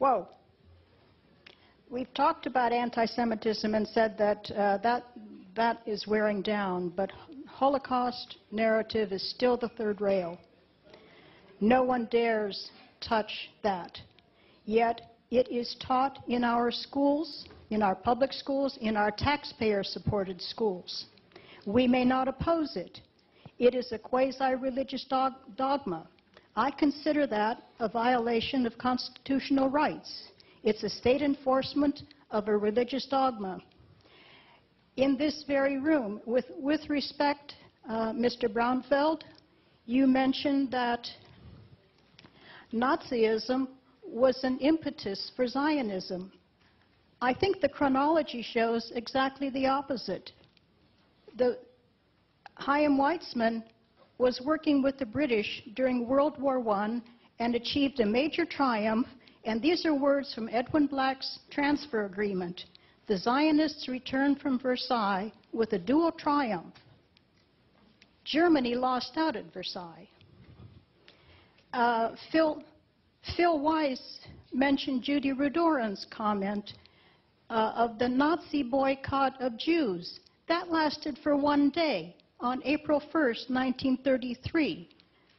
Whoa. We've talked about anti-Semitism and said that that is wearing down, but Holocaust narrative is still the third rail. No one dares touch that. Yet it is taught in our schools, in our public schools, in our taxpayer-supported schools. We may not oppose it. It is a quasi-religious dogma. I consider that a violation of constitutional rights. It's a state enforcement of a religious dogma. In this very room, with respect, Mr. Braunfeld, you mentioned that Nazism was an impetus for Zionism. I think the chronology shows exactly the opposite. Chaim Weizmann was working with the British during World War I and achieved a major triumph, and these are words from Edwin Black's transfer agreement. The Zionists returned from Versailles with a dual triumph. Germany lost out at Versailles. Phil Weiss mentioned Judy Rudoran's comment of the Nazi boycott of Jews. That lasted for one day, on April 1st, 1933.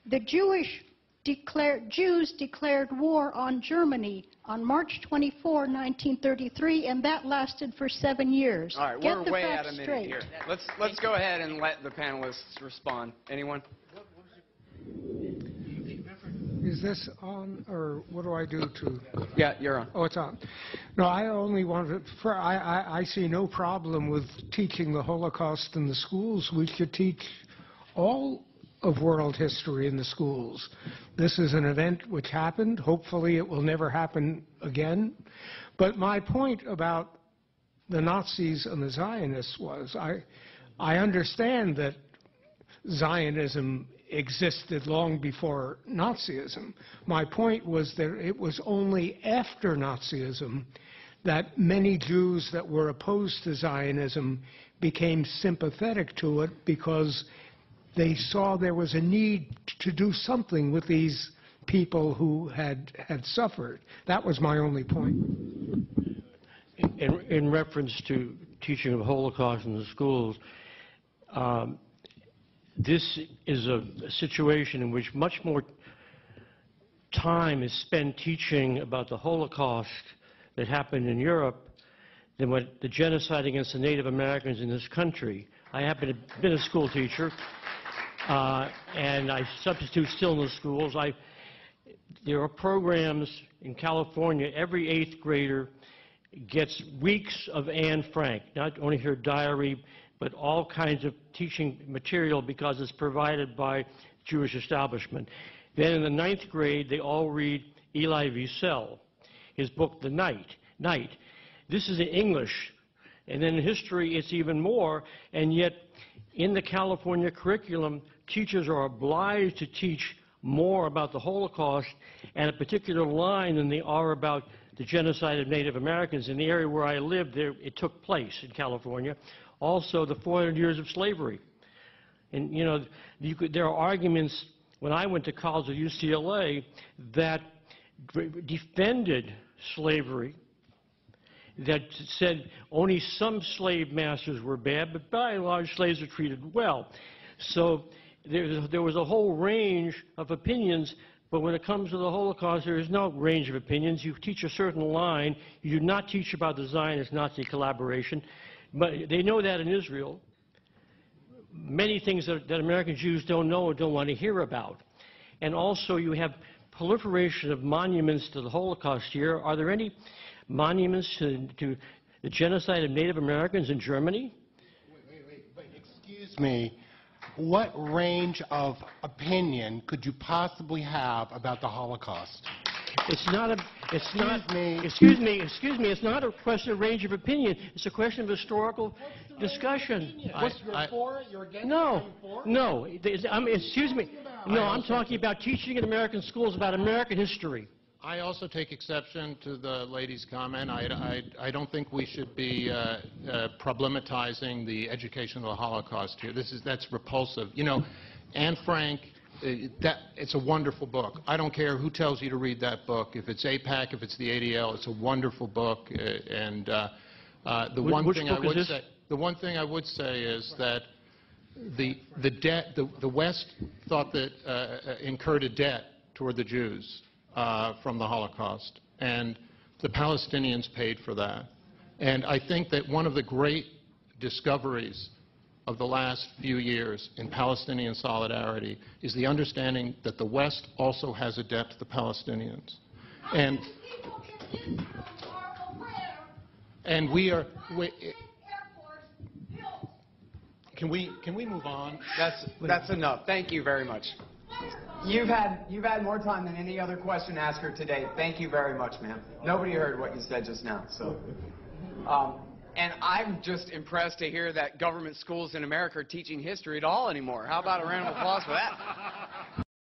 The Jews declared war on Germany on March 24, 1933, and that lasted for 7 years. All right, we're way out of minute here. Let's go ahead and let the panelists respond. Anyone? Is this on, or what do I do to? Yeah, you're on. Oh, it's on. No, I only wanted. I see no problem with teaching the Holocaust in the schools. We should teach all of world history in the schools. This is an event which happened. Hopefully it will never happen again. But my point about the Nazis and the Zionists was, I understand that Zionism existed long before Nazism. My point was that it was only after Nazism that many Jews that were opposed to Zionism became sympathetic to it because they saw there was a need to do something with these people who had suffered. That was my only point. In reference to teaching of Holocaust in the schools, this is a situation in which much more time is spent teaching about the Holocaust that happened in Europe than what the genocide against the Native Americans in this country. I happen to have been a school teacher, and I substitute still in the schools. There are programs in California. Every 8th grader gets weeks of Anne Frank, not only her diary, but all kinds of teaching material because it's provided by Jewish establishment. Then in the 9th grade, they all read Elie Wiesel, his book, The Night. This is in English. And then in history, it's even more. And yet, in the California curriculum, teachers are obliged to teach more about the Holocaust and a particular line than they are about the genocide of Native Americans. In the area where I lived, it took place in California. Also, the 400 years of slavery. And, you know, there are arguments, when I went to college at UCLA, that defended slavery, that said only some slave masters were bad, but by and large, slaves are treated well. So there was a whole range of opinions, but when it comes to the Holocaust, there is no range of opinions. You teach a certain line. You do not teach about the Zionist-Nazi collaboration. But they know that in Israel. Many things that American Jews don't know or don't want to hear about. And also you have proliferation of monuments to the Holocaust here. Are there any monuments to the genocide of Native Americans in Germany? Wait, excuse me. What range of opinion could you possibly have about the Holocaust? It's not a, Excuse me. excuse me, it's not a question of range of opinion. It's a question of historical discussion. You're for it? You're against it? No, no, excuse me. No, I'm talking about teaching in American schools about American history. I also take exception to the lady's comment. I don't think we should be problematizing the education of the Holocaust here. That's repulsive. You know, Anne Frank it's a wonderful book. I don't care who tells you to read that book. If it's APAC, if it's the ADL, it's a wonderful book. The one thing I would say is that the West thought that incurred a debt toward the Jews from the Holocaust, and the Palestinians paid for that. And I think that one of the great discoveries of the last few years in Palestinian solidarity is the understanding that the West also has a debt to the Palestinians. And we are... Can we move on? That's enough. Thank you very much. You've had more time than any other question asker today. Thank you very much, ma'am. Nobody heard what you said just now. So, and I'm just impressed to hear that government schools in America are teaching history at all anymore. How about a round of applause for that?